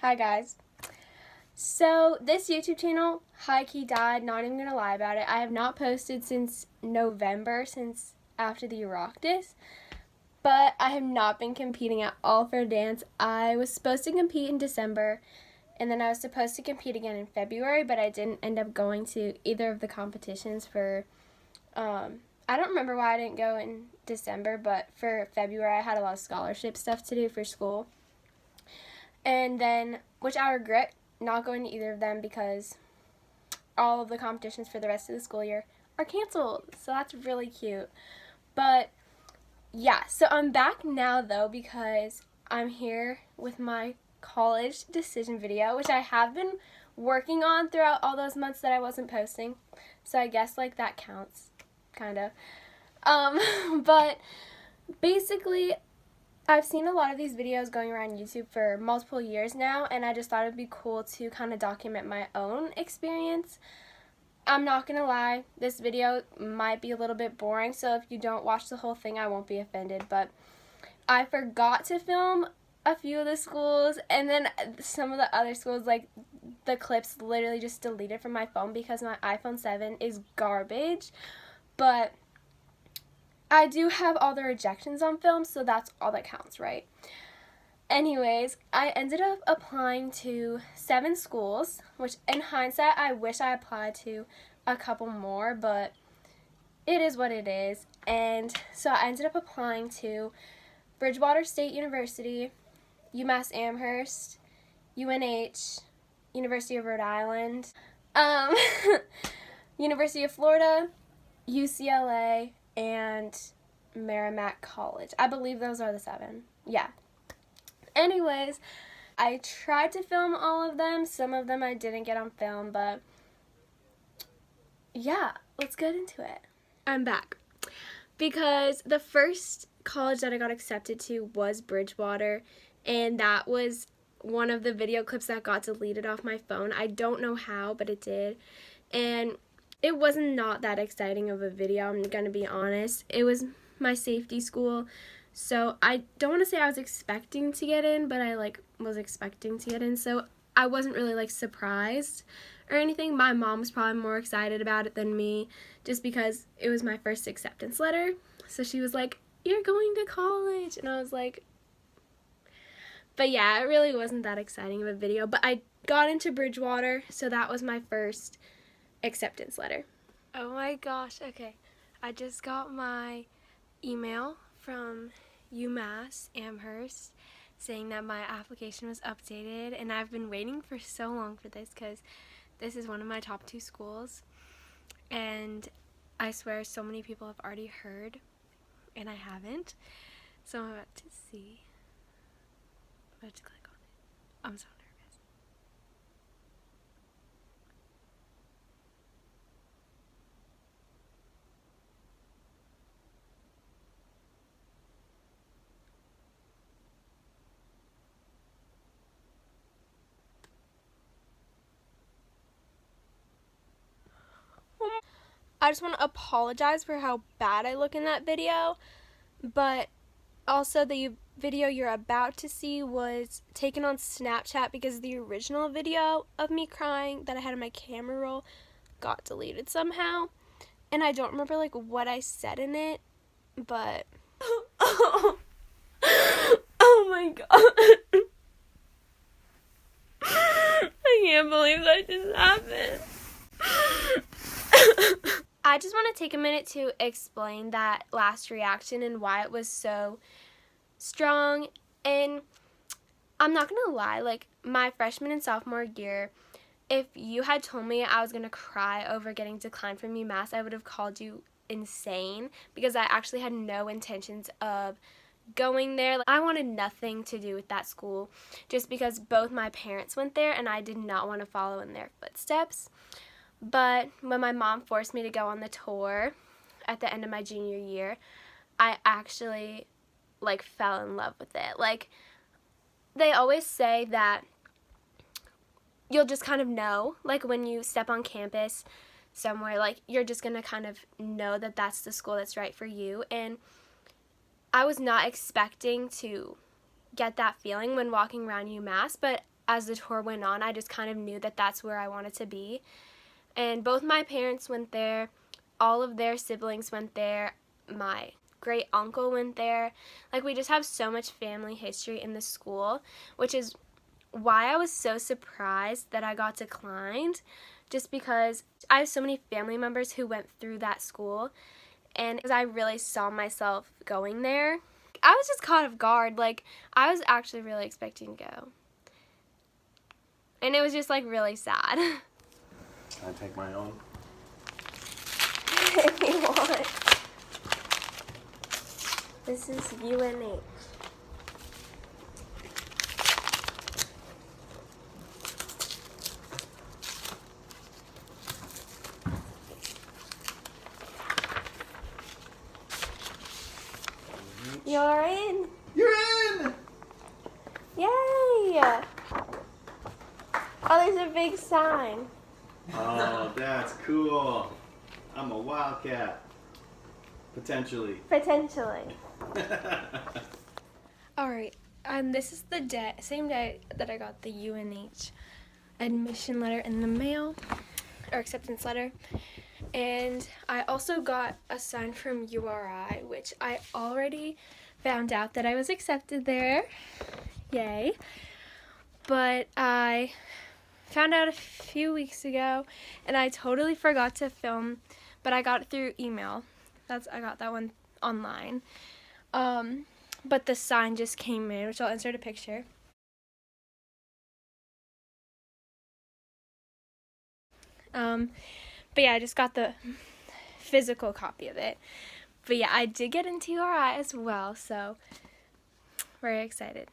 Hi guys. So this YouTube channel high-key died, not even gonna lie about it. I have not posted since November, since after the Oireachtas, but I have not been competing at all for dance. I was supposed to compete in December, and then I was supposed to compete again in February, but I didn't end up going to either of the competitions for, I don't remember why I didn't go in December, but for February I had a lot of scholarship stuff to do for school. And then, which I regret not going to either of them because all of the competitions for the rest of the school year are canceled. So that's really cute. But yeah, so I'm back now though because I'm here with my college decision video, which I have been working on throughout all those months that I wasn't posting. So I guess like that counts, kind of. But basically, I've seen a lot of these videos going around YouTube for multiple years now, and I just thought it'd be cool to kind of document my own experience. I'm not gonna lie, this video might be a little bit boring, so if you don't watch the whole thing, I won't be offended, but I forgot to film a few of the schools, and then some of the other schools, like, the clips literally just deleted from my phone because my iPhone 7 is garbage, but I do have all the rejections on film, so that's all that counts, right? Anyways, I ended up applying to 7 schools, which in hindsight, I wish I applied to a couple more, but it is what it is. And so I ended up applying to Bridgewater State University, UMass Amherst, UNH, University of Rhode Island, University of Florida, UCLA, and Merrimack College. I believe those are the 7. Yeah. Anyways, I tried to film all of them. Some of them I didn't get on film, but yeah, let's get into it. I'm back because the first college that I got accepted to was Bridgewater, and that was one of the video clips that got deleted off my phone. I don't know how, but it did. And it was not that exciting of a video, I'm gonna be honest. It was my safety school, so I don't want to say I was expecting to get in, but I was expecting to get in, so I wasn't really surprised or anything. My mom was probably more excited about it than me, just because it was my first acceptance letter. So she was like, "You're going to college," and I was like, but yeah, it really wasn't that exciting of a video, but I got into Bridgewater, so that was my first acceptance letter. Oh my gosh, okay. I just got my email from UMass Amherst saying that my application was updated, and I've been waiting for so long for this because this is one of my top 2 schools, and I swear so many people have already heard and I haven't, so I'm about to see. I'm about to click on it. I'm so nervous. I just want to apologize for how bad I look in that video, but also the video you're about to see was taken on Snapchat because the original video of me crying that I had in my camera roll got deleted somehow, and I don't remember what I said in it, but oh my god. I can't believe that just happened. I just want to take a minute to explain that last reaction and why it was so strong. And I'm not gonna lie, my freshman and sophomore year, if you had told me I was gonna cry over getting declined from UMass, I would have called you insane because I actually had no intentions of going there. I wanted nothing to do with that school just because both my parents went there and I did not want to follow in their footsteps. But when my mom forced me to go on the tour at the end of my junior year, I actually fell in love with it. They always say that you'll just kind of know, when you step on campus somewhere, you're just gonna kind of know that that's the school that's right for you. And I was not expecting to get that feeling when walking around UMass, but as the tour went on, I just kind of knew that that's where I wanted to be. And both my parents went there, all of their siblings went there, my great uncle went there. Like, we just have so much family history in the school, which is why I was so surprised that I got declined, just because I have so many family members who went through that school, and I really saw myself going there. I was just caught off guard. Like, I was actually really expecting to go. And it was just, like, really sad. Can I take my own? If you want. This is UNH. You're in. You're in! Yay! Oh, there's a big sign. Oh, that's cool. I'm a wildcat. Potentially. Potentially. Alright, and this is the same day that I got the UNH admission letter in the mail, or acceptance letter. And I also got a sign from URI, which I already found out that I was accepted there. Yay. But I found out a few weeks ago, and I totally forgot to film, but I got it through email. I got that one online. But the sign just came in, which I'll insert a picture. But yeah, I just got the physical copy of it. But yeah, I did get into URI as well, so very excited.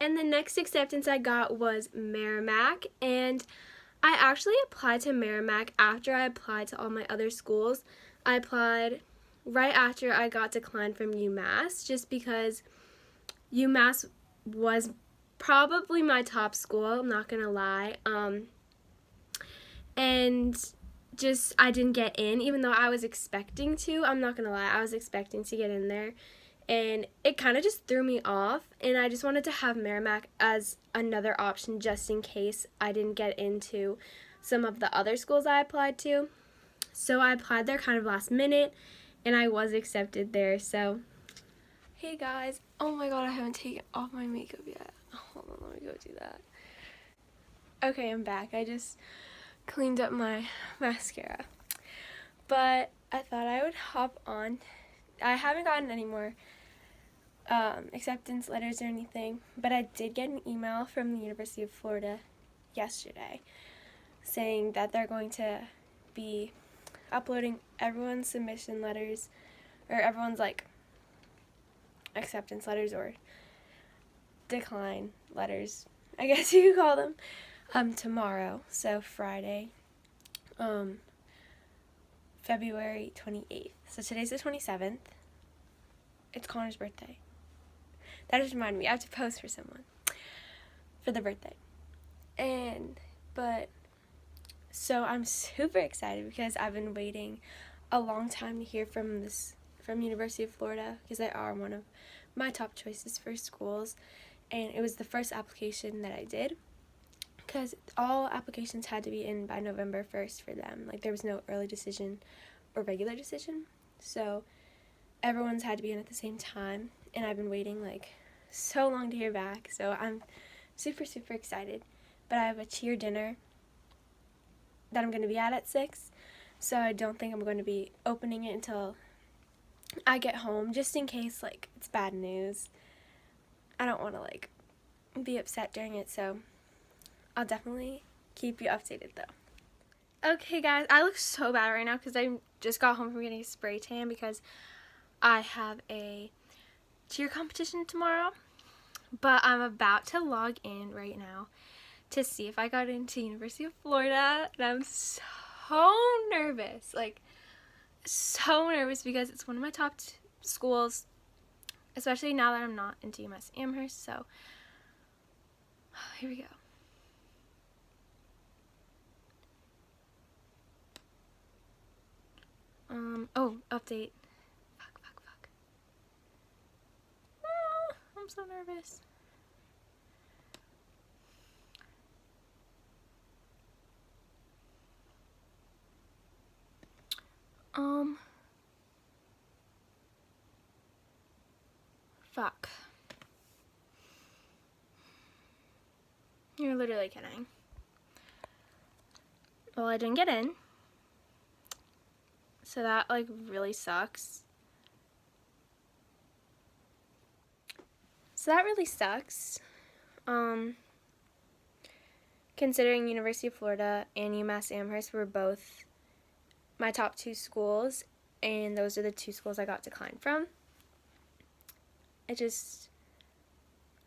And the next acceptance I got was Merrimack, and I actually applied to Merrimack after I applied to all my other schools. I applied right after I got declined from UMass, just because UMass was probably my top school, I'm not gonna lie. And just, I didn't get in, even though I was expecting to. I'm not gonna lie, I was expecting to get in there, and it kind of just threw me off, and I just wanted to have Merrimack as another option just in case I didn't get into some of the other schools I applied to. So I applied there kind of last minute, and I was accepted there. So hey guys, oh my god, I haven't taken off my makeup yet. Hold on, let me go do that. Okay, I'm back. I just cleaned up my mascara, but I thought I would hop on. I haven't gotten any more acceptance letters or anything, but I did get an email from the University of Florida yesterday saying that they're going to be uploading everyone's submission letters, or everyone's like acceptance letters or decline letters, I guess you could call them, tomorrow, so Friday, February 28th. So today's the 27th. It's Connor's birthday. That just reminded me, I have to post for someone for the birthday. So I'm super excited because I've been waiting a long time to hear from University of Florida, because they are one of my top choices for schools, and it was the first application that I did, because all applications had to be in by November 1st for them. Like, there was no early decision or regular decision, so everyone's had to be in at the same time, and I've been waiting like so long to hear back, so I'm super, super excited. But I have a cheer dinner that I'm going to be at 6, so I don't think I'm going to be opening it until I get home, just in case, like, it's bad news. I don't want to, like, be upset during it, so I'll definitely keep you updated, though. Okay, guys, I look so bad right now because I just got home from getting a spray tan because I have a cheer competition tomorrow, but I'm about to log in right now to see if I got into University of Florida, and I'm so nervous, like, so nervous, because it's one of my top schools, especially now that I'm not into UMass Amherst. So here we go. Oh, update. Fuck. I'm so nervous. Fuck. You're literally kidding. Well, I didn't get in. So that, like, really sucks. Considering University of Florida and UMass Amherst were both my top 2 schools, and those are the 2 schools I got declined from. It just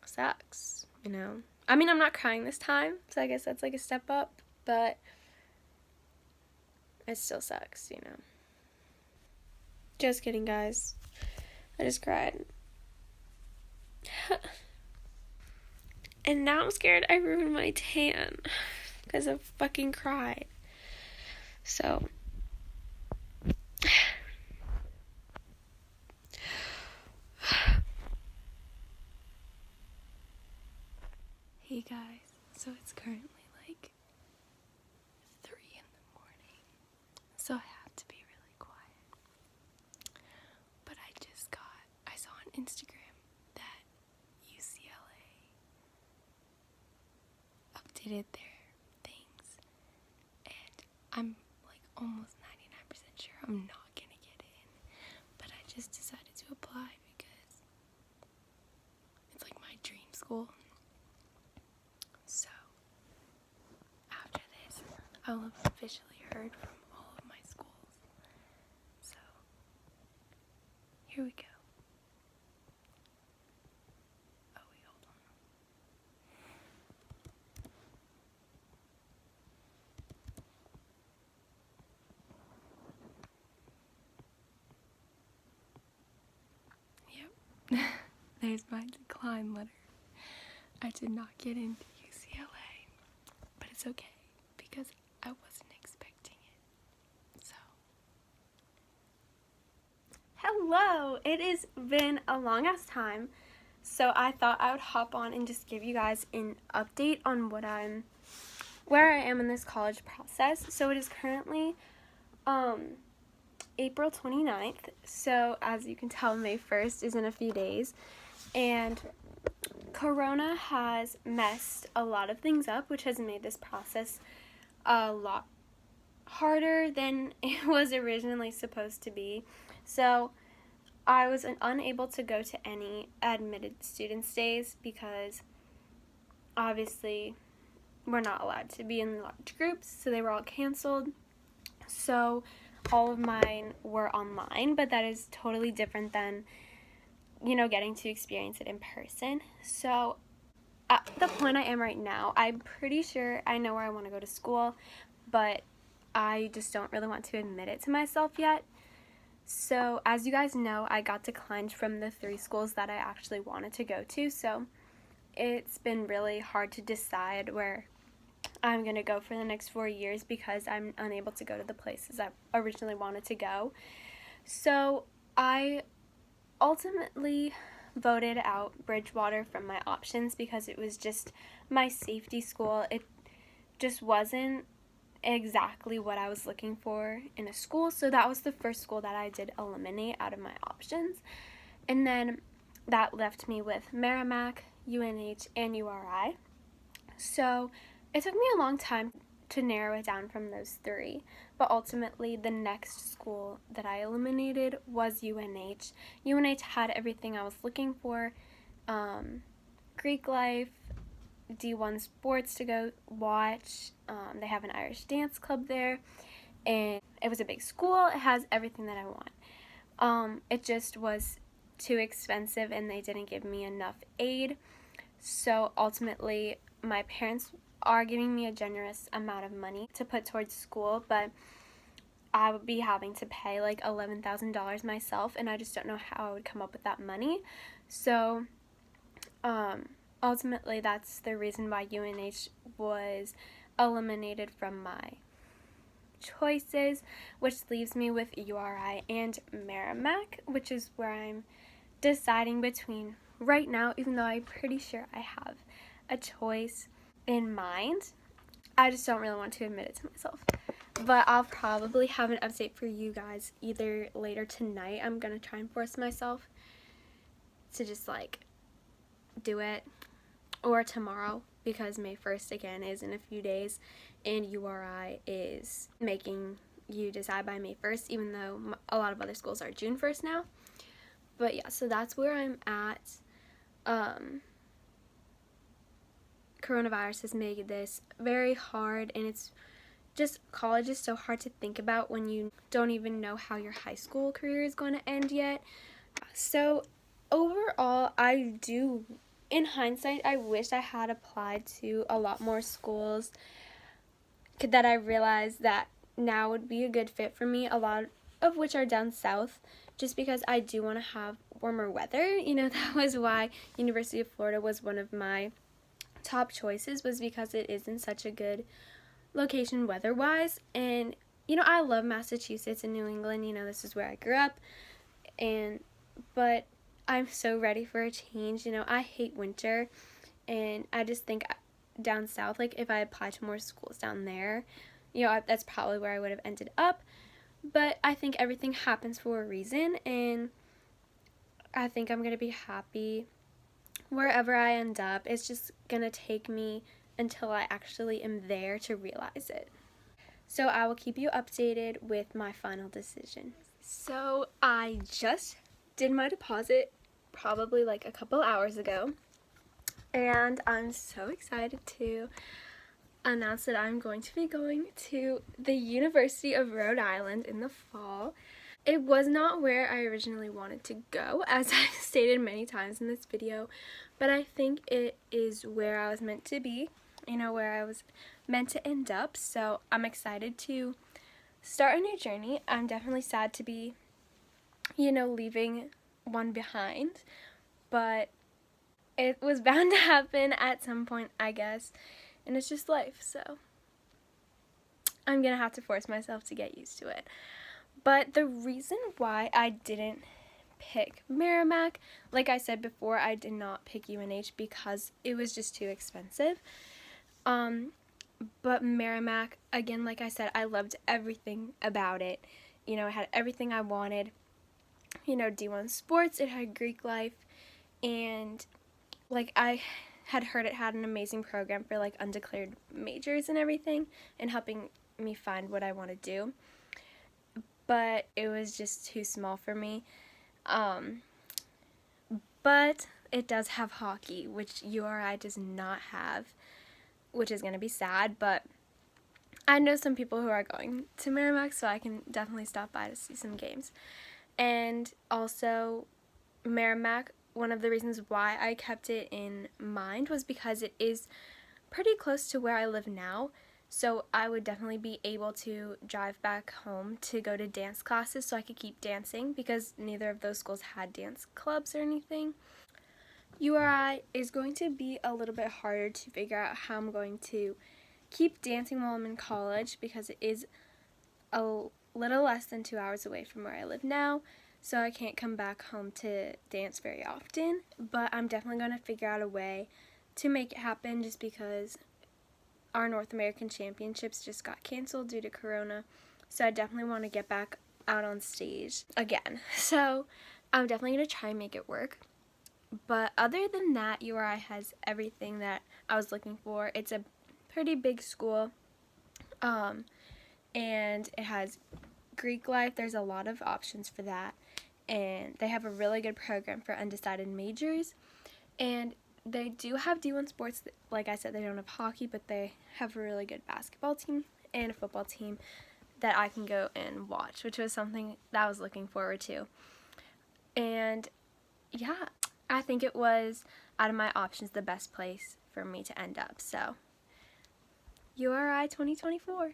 sucks, you know. I mean, I'm not crying this time, so I guess that's like a step up, but it still sucks, you know. Just kidding, guys. I just cried. And now I'm scared I ruined my tan because I fucking cried. So, hey guys, so it's currently like 3 in the morning, so I have to be really quiet. But I saw on Instagram that UCLA updated their things, and I'm like almost 99% sure I'm not gonna get in, but I just decided to apply because it's like my dream school. So after this, I will have officially heard from all of my schools. So here we go. Oh wait, hold on. Yep. There's my decline letter. I did not get into UCLA, but it's okay because I wasn't expecting it. So, hello! It has been a long ass time, so I thought I would hop on and just give you guys an update on where I am in this college process. So it is currently April 29th, so as you can tell, May 1st is in a few days, and Corona has messed a lot of things up, which has made this process a lot harder than it was originally supposed to be. So I was unable to go to any admitted students' days because obviously we're not allowed to be in large groups, so they were all canceled. So all of mine were online, but that is totally different than, you know, getting to experience it in person. So at the point I am right now, I'm pretty sure I know where I want to go to school, but I just don't really want to admit it to myself yet. So as you guys know, I got declined from the 3 schools that I actually wanted to go to, so it's been really hard to decide where I'm going to go for the next 4 years because I'm unable to go to the places I originally wanted to go. So I ultimately voted out Bridgewater from my options because it was just my safety school. It just wasn't exactly what I was looking for in a school, so that was the first school that I did eliminate out of my options. And then that left me with Merrimack, UNH, and URI. So it took me a long time to narrow it down from those 3, but ultimately the next school that I eliminated was UNH. UNH had everything I was looking for, Greek life, D1 sports to go watch, they have an Irish dance club there, and it was a big school. It has everything that I want. It just was too expensive and they didn't give me enough aid, so ultimately my parents are giving me a generous amount of money to put towards school, but I would be having to pay like $11,000 myself, and I just don't know how I would come up with that money. So ultimately that's the reason why UNH was eliminated from my choices, which leaves me with URI and Merrimack, which is where I'm deciding between right now, even though I'm pretty sure I have a choice in mind. I just don't really want to admit it to myself. but I'll probably have an update for you guys either later tonight. I'm gonna try and force myself to just like do it, or tomorrow, because May 1st again is in a few days and URI is making you decide by May 1st, even though a lot of other schools are June 1st now. But yeah, so that's where I'm at. Coronavirus has made this very hard, and it's just, college is so hard to think about when you don't even know how your high school career is going to end yet. So overall, in hindsight, I wish I had applied to a lot more schools that I realized that now would be a good fit for me, a lot of which are down south, just because I do want to have warmer weather. You know, that was why University of Florida was one of my top choices, was because it is in such a good location weather-wise. And, you know, I love Massachusetts and New England. You know, this is where I grew up. But I'm so ready for a change. You know, I hate winter, and I just think down south, like if I applied to more schools down there, you know, that's probably where I would have ended up. But I think everything happens for a reason, and I think I'm going to be happy wherever I end up. It's just going to take me until I actually am there to realize it. So I will keep you updated with my final decision. So I just did my deposit probably like a couple hours ago, and I'm so excited to announce that I'm going to be going to the University of Rhode Island in the fall. It was not where I originally wanted to go, as I've stated many times in this video, but I think it is where I was meant to be, you know, where I was meant to end up. So I'm excited to start a new journey. I'm definitely sad to be, you know, leaving one behind, but it was bound to happen at some point, I guess, and it's just life, so I'm gonna have to force myself to get used to it. But the reason why I didn't pick Merrimack, like I said before, I did not pick UNH because it was just too expensive. But Merrimack, again, like I said, I loved everything about it. You know, it had everything I wanted. You know, D1 sports, it had Greek life, and like I had heard it had an amazing program for like undeclared majors and everything, and helping me find what I want to do. But it was just too small for me. But it does have hockey, which URI does not have, which is going to be sad. But I know some people who are going to Merrimack, so I can definitely stop by to see some games. And also, Merrimack, one of the reasons why I kept it in mind was because it is pretty close to where I live now. So I would definitely be able to drive back home to go to dance classes so I could keep dancing, because neither of those schools had dance clubs or anything. URI is going to be a little bit harder to figure out how I'm going to keep dancing while I'm in college, because it is a little less than 2 hours away from where I live now. So I can't come back home to dance very often, but I'm definitely going to figure out a way to make it happen, just because our North American Championships just got canceled due to Corona, so I definitely want to get back out on stage again. So I'm definitely going to try and make it work. But other than that, URI has everything that I was looking for. It's a pretty big school, and it has Greek life. There's a lot of options for that, and they have a really good program for undecided majors, and they do have D1 sports. Like I said, they don't have hockey, but they have a really good basketball team and a football team that I can go and watch, which was something that I was looking forward to. And yeah, I think it was, out of my options, the best place for me to end up. So URI 2024.